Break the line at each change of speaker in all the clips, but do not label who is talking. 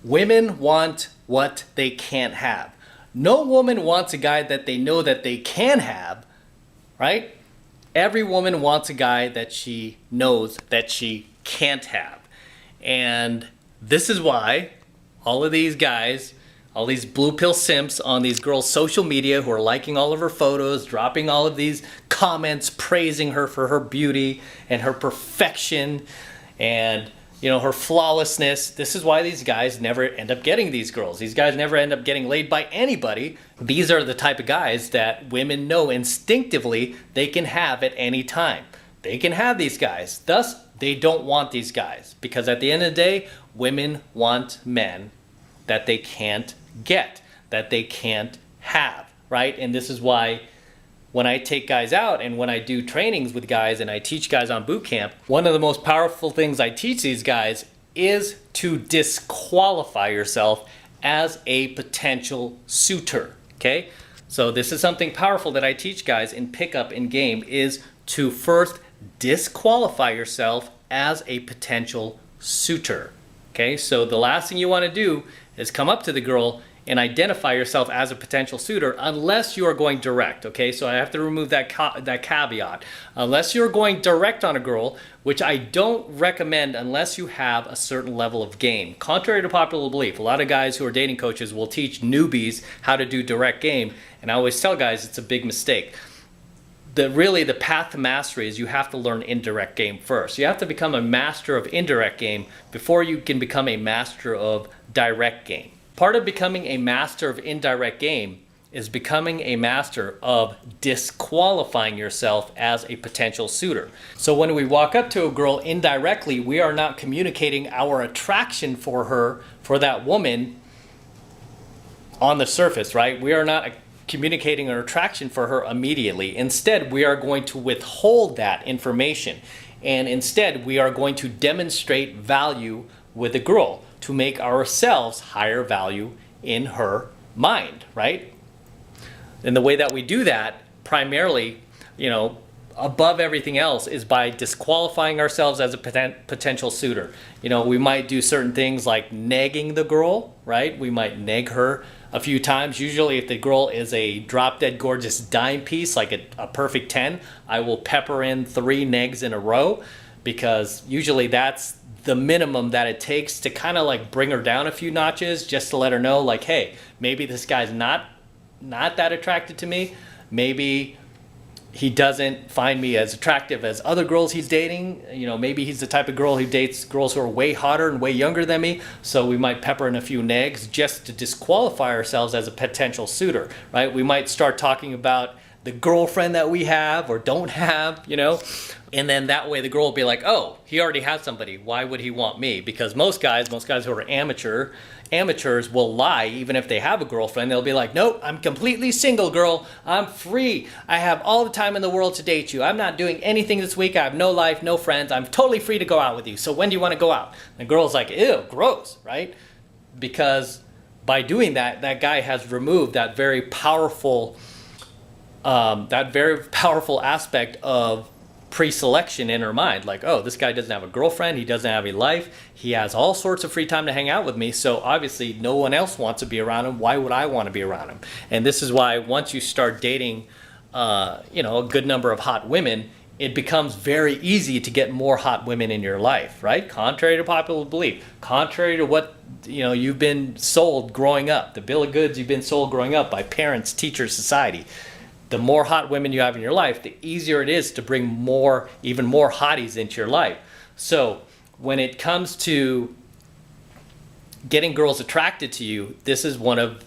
Women want what they can't have. No woman wants a guy that they know that they can have, right? Every woman wants a guy that she knows that she can't have. And this is why all of these guys, all these blue pill simps on these girls' social media who are liking all of her photos, dropping all of these comments, praising her for her beauty and her perfection and, you know, her flawlessness. This is why these guys never end up getting these girls. These guys never end up getting laid by anybody. These are the type of guys that women know instinctively they can have at any time. They can have these guys. Thus, they don't want these guys, because at the end of the day, women want men that they can't get, that they can't have, right? And this is why when I take guys out and when I do trainings with guys and I teach guys on boot camp, one of the most powerful things I teach these guys is to disqualify yourself as a potential suitor, okay? So this is something powerful that I teach guys in pickup in game, is to first disqualify yourself as a potential suitor, okay? So the last thing you want to do is come up to the girl and identify yourself as a potential suitor unless you are going direct, okay? So I have to remove that caveat. Unless you're going direct on a girl, which I don't recommend unless you have a certain level of game. Contrary to popular belief, a lot of guys who are dating coaches will teach newbies how to do direct game, and I always tell guys it's a big mistake. Really the path to mastery is you have to learn indirect game first. You have to become a master of indirect game before you can become a master of direct game. Part of becoming a master of indirect game is becoming a master of disqualifying yourself as a potential suitor. So when we walk up to a girl indirectly, we are not communicating our attraction for her, for that woman, on the surface, right? We are not communicating our attraction for her immediately. Instead, we are going to withhold that information. And instead, we are going to demonstrate value with the girl to make ourselves higher value in her mind, right? And the way that we do that, primarily, you know, above everything else, is by disqualifying ourselves as a potential suitor. You know, we might do certain things like negging the girl, right? We might neg her a few times. Usually if the girl is a drop dead gorgeous dime piece, like a perfect 10, I will pepper in 3 negs in a row, because usually that's the minimum that it takes to kind of like bring her down a few notches, just to let her know, like, hey, maybe this guy's not that attracted to me. Maybe he doesn't find me as attractive as other girls he's dating. You know, maybe he's the type of girl who dates girls who are way hotter and way younger than me. So we might pepper in a few negs just to disqualify ourselves as a potential suitor, right? We might start talking about the girlfriend that we have or don't have, you know, and then that way the girl will be like, oh, he already has somebody, why would he want me? Because most guys who are amateurs will lie. Even if they have a girlfriend, they'll be like, nope, I'm completely single, girl, I'm free, I have all the time in the world to date you, I'm not doing anything this week, I have no life, no friends, I'm totally free to go out with you, so when do you want to go out? And the girl's like, ew, gross, right? Because by doing that, that guy has removed that very powerful aspect of pre-selection in her mind. Like, oh, this guy doesn't have a girlfriend, he doesn't have a life, he has all sorts of free time to hang out with me, so obviously no one else wants to be around him. Why would I want to be around him? And this is why once you start dating you know, a good number of hot women, it becomes very easy to get more hot women in your life, right? Contrary to popular belief, contrary to what, you know, you've been sold growing up, the bill of goods you've been sold growing up by parents, teachers, society. The more hot women you have in your life, the easier it is to bring even more hotties into your life. So when it comes to getting girls attracted to you, this is one of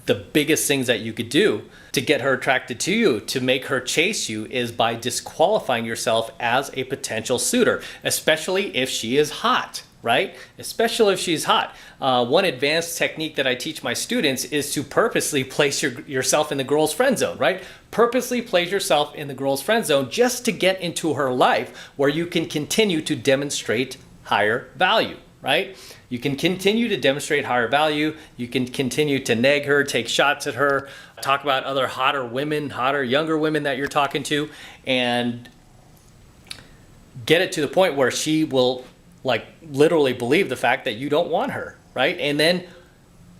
the biggest things that you could do to get her attracted to you, to make her chase you, is by disqualifying yourself as a potential suitor, especially if she is hot, right? Especially if she's hot. One advanced technique that I teach my students is to purposely place yourself in the girl's friend zone, right? Purposely place yourself in the girl's friend zone just to get into her life where you can continue to demonstrate higher value, right? You can continue to demonstrate higher value. You can continue to nag her, take shots at her, talk about other hotter women, hotter, younger women that you're talking to, and get it to the point where she will like literally believe the fact that you don't want her, right? And then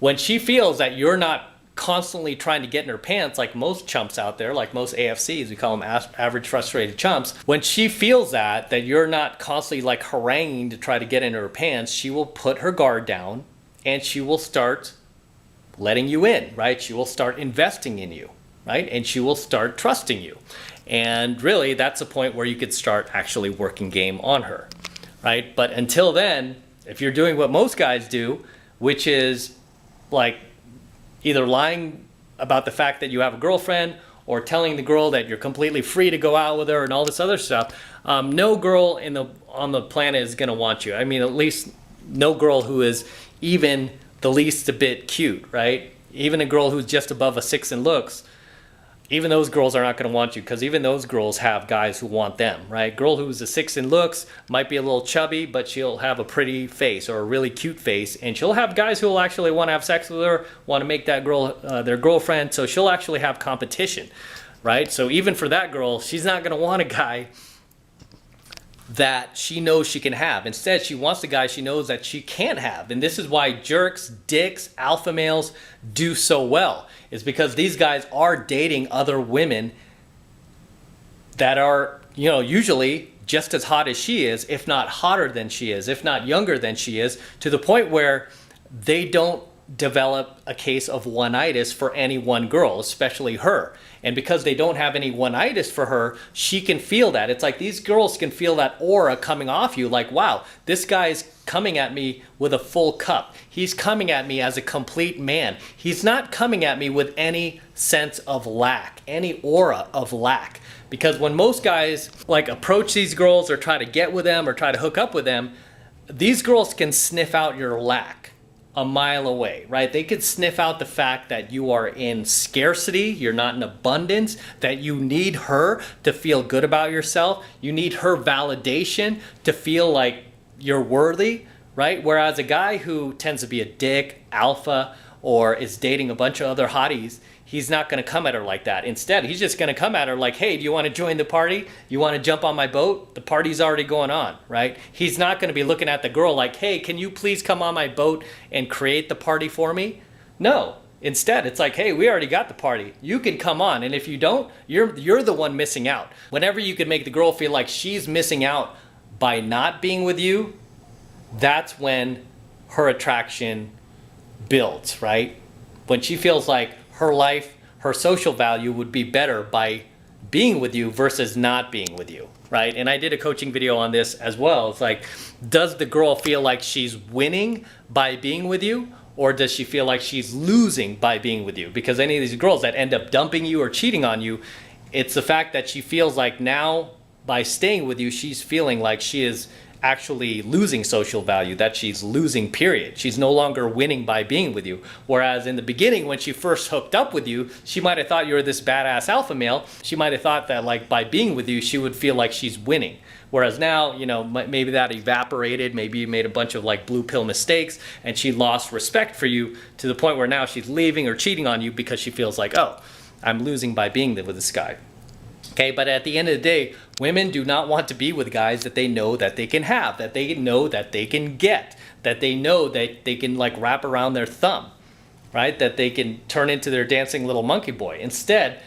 when she feels that you're not constantly trying to get in her pants like most chumps out there, like most AFCs, we call them average frustrated chumps, when she feels that you're not constantly like haranguing to try to get into her pants, she will put her guard down and she will start letting you in, right? She will start investing in you, right? And she will start trusting you. And really, that's a point where you could start actually working game on her, right? But until then, if you're doing what most guys do, which is like either lying about the fact that you have a girlfriend or telling the girl that you're completely free to go out with her and all this other stuff, no girl on the planet is going to want you. I mean, at least no girl who is even the least a bit cute, right? Even a girl who's just above a 6 in looks, even those girls are not going to want you, because even those girls have guys who want them, right? Girl who's a 6 in looks might be a little chubby, but she'll have a pretty face or a really cute face, and she'll have guys who will actually want to have sex with her, want to make that girl their girlfriend, so she'll actually have competition, right? So even for that girl, she's not going to want a guy that she knows she can have. Instead, she wants the guy she knows that she can't have. And this is why jerks, dicks, alpha males do so well. Is because these guys are dating other women that are, usually just as hot as she is, if not hotter than she is, if not younger than she is, to the point where they don't develop a case of one-itis for any one girl, especially her. And because they don't have any one-itis for her, she can feel that. It's like these girls can feel that aura coming off you, like, wow, this guy's coming at me with a full cup. He's coming at me as a complete man. He's not coming at me with any sense of lack, any aura of lack. Because when most guys like approach these girls or try to get with them or try to hook up with them, these girls can sniff out your lack a mile away, right? They could sniff out the fact that you are in scarcity, you're not in abundance, that you need her to feel good about yourself. You need her validation to feel like you're worthy, right? Whereas a guy who tends to be a dick, alpha, or is dating a bunch of other hotties, he's not going to come at her like that. Instead, he's just going to come at her like, hey, do you want to join the party? You want to jump on my boat? The party's already going on, right? He's not going to be looking at the girl like, hey, can you please come on my boat and create the party for me? No. Instead, it's like, hey, we already got the party. You can come on. And if you don't, you're the one missing out. Whenever you can make the girl feel like she's missing out by not being with you, that's when her attraction builds, right? When she feels like her life, her social value would be better by being with you versus not being with you, right? And I did a coaching video on this as well. It's like, does the girl feel like she's winning by being with you, or does she feel like she's losing by being with you? Because any of these girls that end up dumping you or cheating on you, it's the fact that she feels like now by staying with you, she's feeling like she is actually losing social value, that she's losing, period. She's no longer winning by being with you. Whereas in the beginning, when she first hooked up with you, she might have thought you were this badass alpha male. She might have thought that like by being with you, she would feel like she's winning. Whereas now, maybe that evaporated, maybe you made a bunch of like blue pill mistakes and she lost respect for you to the point where now she's leaving or cheating on you because she feels like, oh, I'm losing by being with this guy. Okay, but at the end of the day, women do not want to be with guys that they know that they can have, that they know that they can get, that they know that they can like wrap around their thumb, right? That they can turn into their dancing little monkey boy. Instead,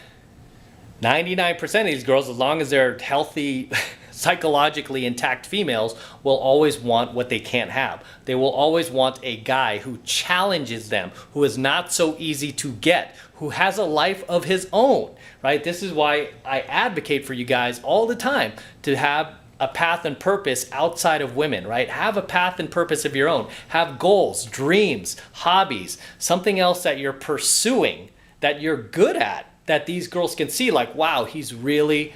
99% of these girls, as long as they're healthy, psychologically intact females, will always want what they can't have. They will always want a guy who challenges them, who is not so easy to get, who has a life of his own, right? This is why I advocate for you guys all the time to have a path and purpose outside of women, right? Have a path and purpose of your own. Have goals, dreams, hobbies, something else that you're pursuing, that you're good at, that these girls can see like, wow, he's really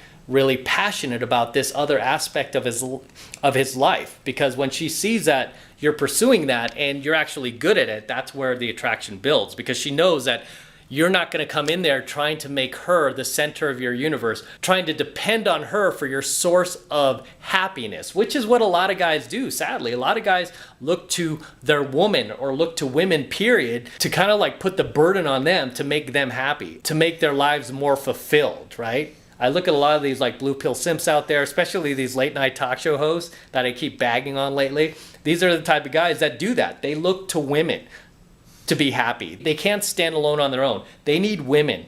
passionate about this other aspect of his life. Because when she sees that you're pursuing that and you're actually good at it, that's where the attraction builds, because she knows that you're not going to come in there trying to make her the center of your universe, trying to depend on her for your source of happiness, which is what a lot of guys do, sadly. A lot of guys look to their woman or look to women, period, to kind of like put the burden on them to make them happy, to make their lives more fulfilled, right? I look at a lot of these like blue pill simps out there, especially these late night talk show hosts that I keep bagging on lately. These are the type of guys that do that. They look to women to be happy. They can't stand alone on their own. They need women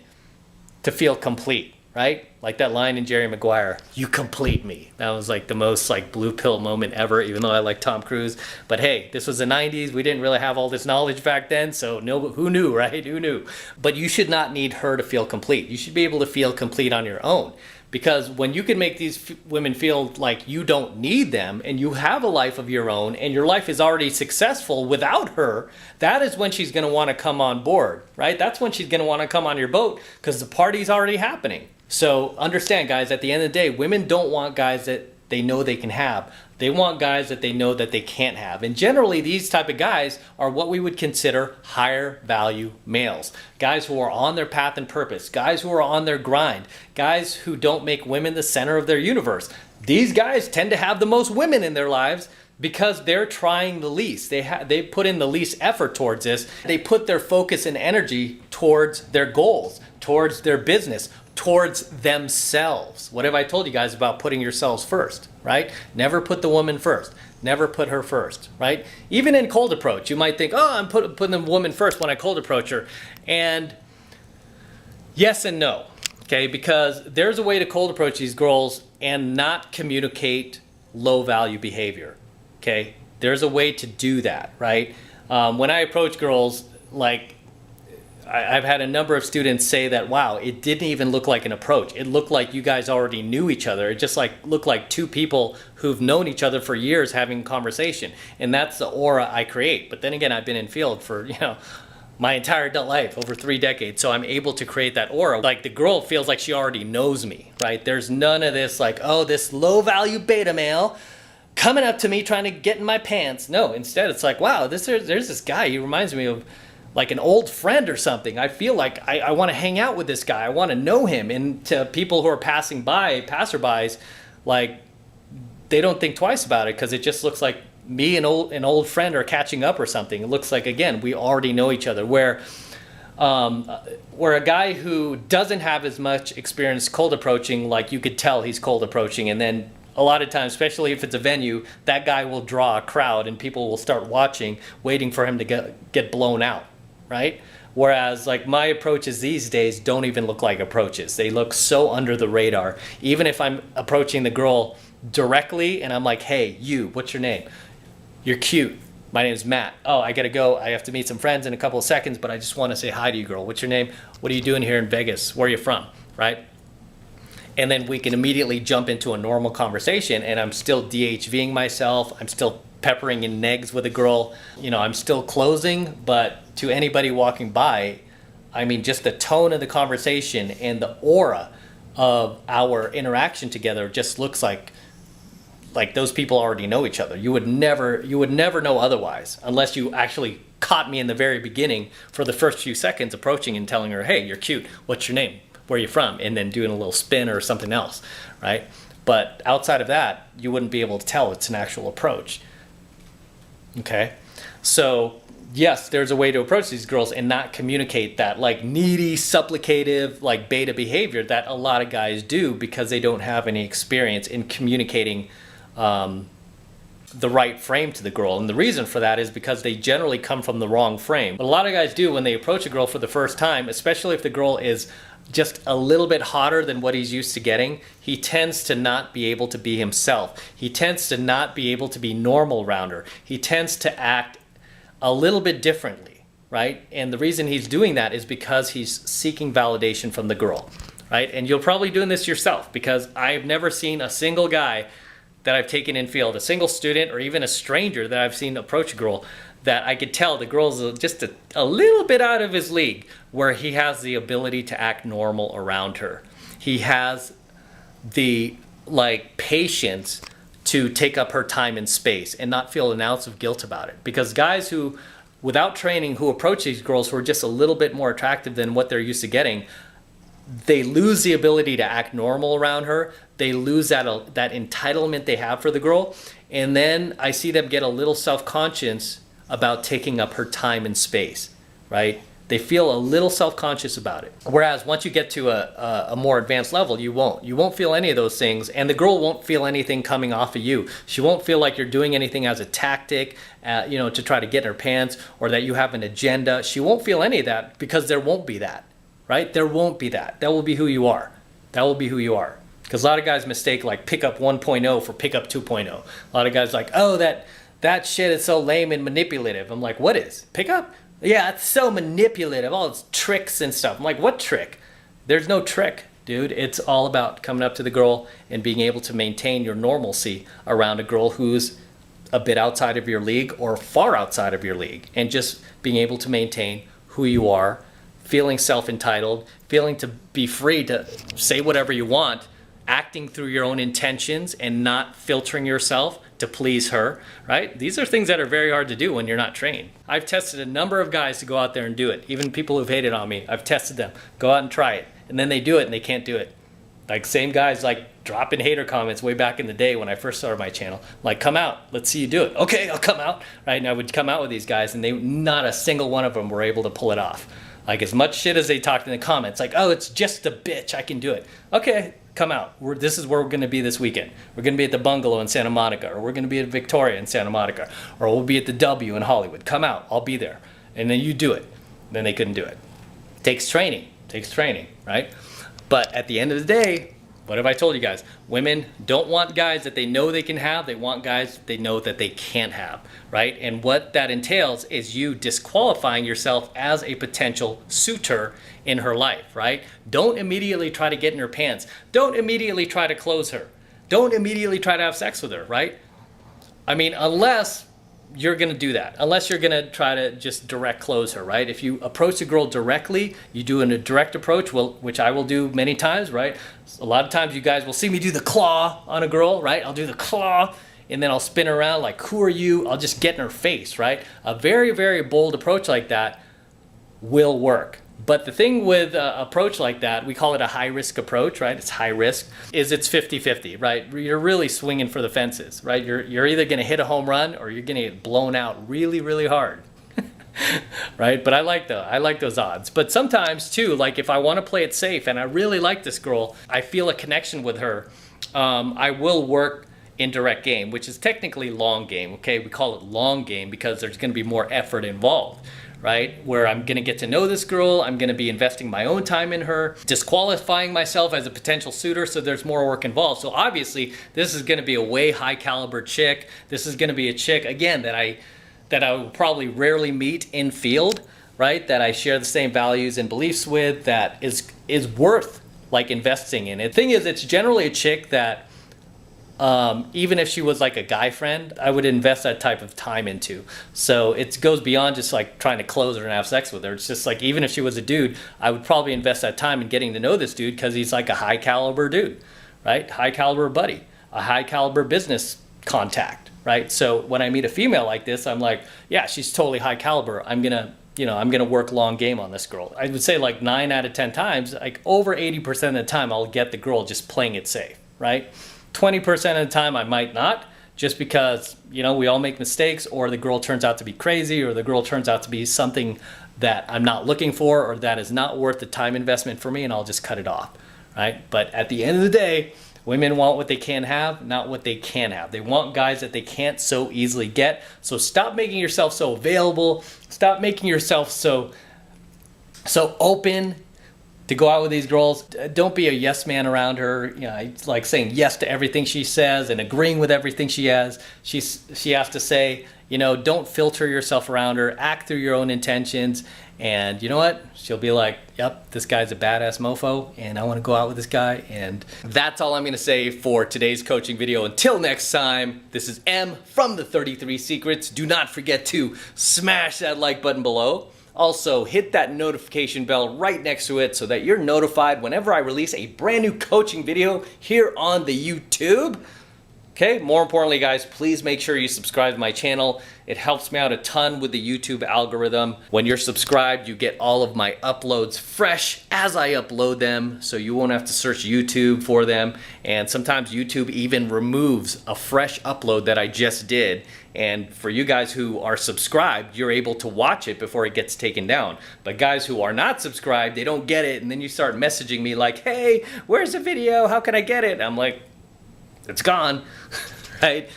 to feel complete, right? Like that line in Jerry Maguire, "You complete me." That was like the most like blue pill moment ever, even though I like Tom Cruise. But hey, this was the 90s. We didn't really have all this knowledge back then, so no, who knew, right? Who knew? But you should not need her to feel complete. You should be able to feel complete on your own. Because when you can make these women feel like you don't need them and you have a life of your own and your life is already successful without her, that is when she's going to want to come on board, right? That's when she's going to want to come on your boat because the party's already happening. So understand, guys, at the end of the day, women don't want guys that they know they can have. They want guys that they know that they can't have. And generally, these type of guys are what we would consider higher value males. Guys who are on their path and purpose. Guys who are on their grind. Guys who don't make women the center of their universe. These guys tend to have the most women in their lives because they're trying the least. They put in the least effort towards this. They put their focus and energy towards their goals, towards their business, towards themselves. What have I told you guys about putting yourselves first, right? Never put the woman first. Never put her first, right? Even in cold approach, you might think, oh, I'm putting the woman first when I cold approach her. And yes and no, okay? Because there's a way to cold approach these girls and not communicate low value behavior, okay? There's a way to do that, right? When I approach girls, like, I've had a number of students say that, wow, it didn't even look like an approach. It looked like you guys already knew each other. It just like looked like two people who've known each other for years having conversation. And that's the aura I create. But then again, I've been in field for, my entire adult life, over 3 decades. So I'm able to create that aura. Like the girl feels like she already knows me, right? There's none of this like, oh, this low value beta male coming up to me trying to get in my pants. No, instead it's like, wow, there's this guy. He reminds me of like an old friend or something. I feel like I want to hang out with this guy. I want to know him. And to people who are passing by, passerbys, like they don't think twice about it because it just looks like me and an old friend are catching up or something. It looks like, again, we already know each other. Where a guy who doesn't have as much experience cold approaching, like you could tell he's cold approaching, and then a lot of times, especially if it's a venue, that guy will draw a crowd and people will start watching, waiting for him to get blown out. Right? Whereas like my approaches these days don't even look like approaches. They look so under the radar. Even if I'm approaching the girl directly and I'm like, hey, you, what's your name? You're cute. My name is Matt. Oh, I gotta go. I have to meet some friends in a couple of seconds, but I just want to say hi to you, girl. What's your name? What are you doing here in Vegas? Where are you from? Right? And then we can immediately jump into a normal conversation and I'm still DHVing myself. I'm still peppering in negs with a girl. I'm still closing, but to anybody walking by, I mean, just the tone of the conversation and the aura of our interaction together just looks like those people already know each other. You would never know otherwise unless you actually caught me in the very beginning for the first few seconds approaching and telling her, hey, you're cute. What's your name? Where are you from? And then doing a little spin or something else, right? But outside of that, you wouldn't be able to tell it's an actual approach. Okay? So yes, there's a way to approach these girls and not communicate that like needy, supplicative, like beta behavior that a lot of guys do because they don't have any experience in communicating the right frame to the girl. And the reason for that is because they generally come from the wrong frame. What a lot of guys do when they approach a girl for the first time, especially if the girl is just a little bit hotter than what he's used to getting, he tends to not be able to be himself. He tends to not be able to be normal around her. He tends to act a little bit differently, right? And the reason he's doing that is because he's seeking validation from the girl, right? And you're probably doing this yourself because I've never seen a single guy that I've taken in field, a single student or even a stranger that I've seen approach a girl that I could tell the girl's just a little bit out of his league where he has the ability to act normal around her. He has the patience to take up her time and space and not feel an ounce of guilt about it. Because guys who, without training, who approach these girls who are just a little bit more attractive than what they're used to getting, they lose the ability to act normal around her. They lose that entitlement they have for the girl. And then I see them get a little self-conscious about taking up her time and space, right? They feel a little self-conscious about it. Whereas once you get to a more advanced level, you won't feel any of those things, and the girl won't feel anything coming off of you. She won't feel like you're doing anything as a tactic, to try to get in her pants, or that you have an agenda. She won't feel any of that, because there won't be that, right? There won't be that. That will be who you are. That will be who you are. Because a lot of guys mistake like pickup 1.0 for pickup 2.0. A lot of guys like, oh, that shit is so lame and manipulative. I'm like, what is? Pickup? Yeah, it's so manipulative. All its tricks and stuff. I'm like, what trick? There's no trick, dude. It's all about coming up to the girl and being able to maintain your normalcy around a girl who's a bit outside of your league or far outside of your league. And just being able to maintain who you are, feeling self-entitled, feeling to be free to say whatever you want, acting through your own intentions and not filtering yourself to please her, right? These are things that are very hard to do when you're not trained. I've tested a number of guys to go out there and do it. Even people who've hated on me, I've tested them. Go out and try it. And then they do it and they can't do it. Like same guys like dropping hater comments way back in the day when I first started my channel. Like, come out, let's see you do it. Okay, I'll come out, right? And I would come out with these guys and not a single one of them were able to pull it off. Like as much shit as they talked in the comments, like, oh, it's just a bitch, I can do it. Okay, come out. This is where we're gonna be this weekend. We're gonna be at the Bungalow in Santa Monica, or we're gonna be at Victoria in Santa Monica, or we'll be at the W in Hollywood. Come out, I'll be there. And then you do it. Then they couldn't do it. Takes training, right? But at the end of the day, what have I told you guys? Women don't want guys that they know they can have. They want guys they know that they can't have, right? And what that entails is you disqualifying yourself as a potential suitor in her life, right? Don't immediately try to get in her pants. Don't immediately try to close her. Don't immediately try to have sex with her, right? I mean, unless you're gonna do that, unless you're gonna try to just direct close her, right? If you approach a girl directly, you do a direct approach, which I will do many times, right? A lot of times you guys will see me do the claw on a girl, right? I'll do the claw and then I'll spin her around like, who are you? I'll just get in her face, right? A very, very bold approach like that will work. But the thing with an approach like that, we call it a high-risk approach, right? It's high risk, is it's 50-50, right? You're really swinging for the fences, right? You're either going to hit a home run or you're going to get blown out really, really hard, right? But I like those odds. But sometimes, too, like if I want to play it safe and I really like this girl, I feel a connection with her, I will work indirect game, which is technically long game, okay? We call it long game because there's going to be more effort involved, right? Where I'm gonna get to know this girl, I'm gonna be investing my own time in her, disqualifying myself as a potential suitor, so there's more work involved. So obviously, this is gonna be a way high caliber chick. This is gonna be a chick, again, that I will probably rarely meet in field, right? That I share the same values and beliefs with, that is worth like investing in. The thing is, it's generally a chick that even if she was like a guy friend, I would invest that type of time into. So it goes beyond just like trying to close her and have sex with her. It's just like, even if she was a dude, I would probably invest that time in getting to know this dude because he's like a high caliber dude, right? High caliber buddy, a high caliber business contact, right? So when I meet a female like this, I'm like, yeah, she's totally high caliber. I'm gonna work long game on this girl. I would say like 9 out of 10 times, like over 80% of the time, I'll get the girl just playing it safe, right? 20% of the time I might not, just because, we all make mistakes, or the girl turns out to be crazy, or the girl turns out to be something that I'm not looking for, or that is not worth the time investment for me, and I'll just cut it off, right? But at the end of the day, women want what they can have, not what they can have. They want guys that they can't so easily get. So stop making yourself so available. Stop making yourself so open to go out with these girls. Don't be a yes man around her. It's like saying yes to everything she says and agreeing with everything she has. She has to say, don't filter yourself around her. Act through your own intentions. And you know what? She'll be like, yep, this guy's a badass mofo and I want to go out with this guy. And that's all I'm going to say for today's coaching video. Until next time, this is M from the 33 Secrets. Do not forget to smash that like button below. Also, hit that notification bell right next to it so that you're notified whenever I release a brand new coaching video here on the YouTube. Okay, more importantly guys, please make sure you subscribe to my channel. It helps me out a ton with the YouTube algorithm. When you're subscribed, you get all of my uploads fresh as I upload them, so you won't have to search YouTube for them. And sometimes YouTube even removes a fresh upload that I just did. And for you guys who are subscribed, you're able to watch it before it gets taken down. But guys who are not subscribed, they don't get it, and then you start messaging me like, hey, where's the video? How can I get it? And I'm like, it's gone, right?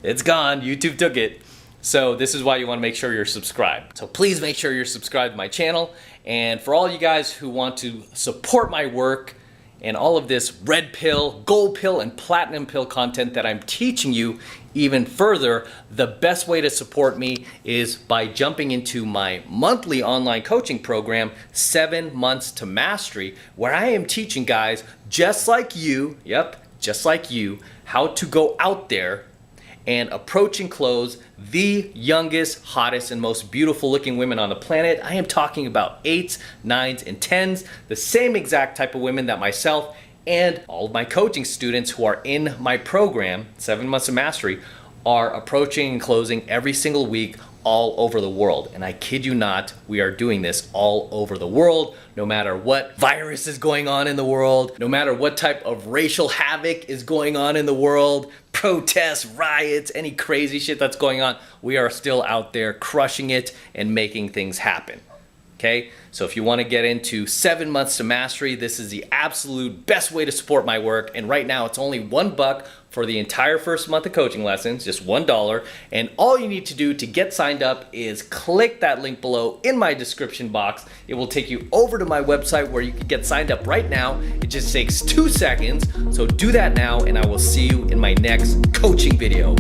It's gone, YouTube took it. So this is why you wanna make sure you're subscribed. So please make sure you're subscribed to my channel. And for all you guys who want to support my work and all of this red pill, gold pill, and platinum pill content that I'm teaching you even further, the best way to support me is by jumping into my monthly online coaching program, 7 Months to Mastery, where I am teaching guys just like you, just like you, how to go out there and approach and close the youngest, hottest, and most beautiful looking women on the planet. I am talking about 8s, 9s, and 10s, the same exact type of women that myself and all of my coaching students who are in my program, 7 Months of Mastery, are approaching and closing every single week all over the world. And I kid you not, we are doing this all over the world, no matter what virus is going on in the world, no matter what type of racial havoc is going on in the world, protests, riots, any crazy shit that's going on, we are still out there crushing it and making things happen. Okay, so if you want to get into 7 Months to Mastery, this is the absolute best way to support my work. And right now it's only $1 for the entire first month of coaching lessons, just $1. And all you need to do to get signed up is click that link below in my description box. It will take you over to my website where you can get signed up right now. It just takes 2 seconds. So do that now, and I will see you in my next coaching video.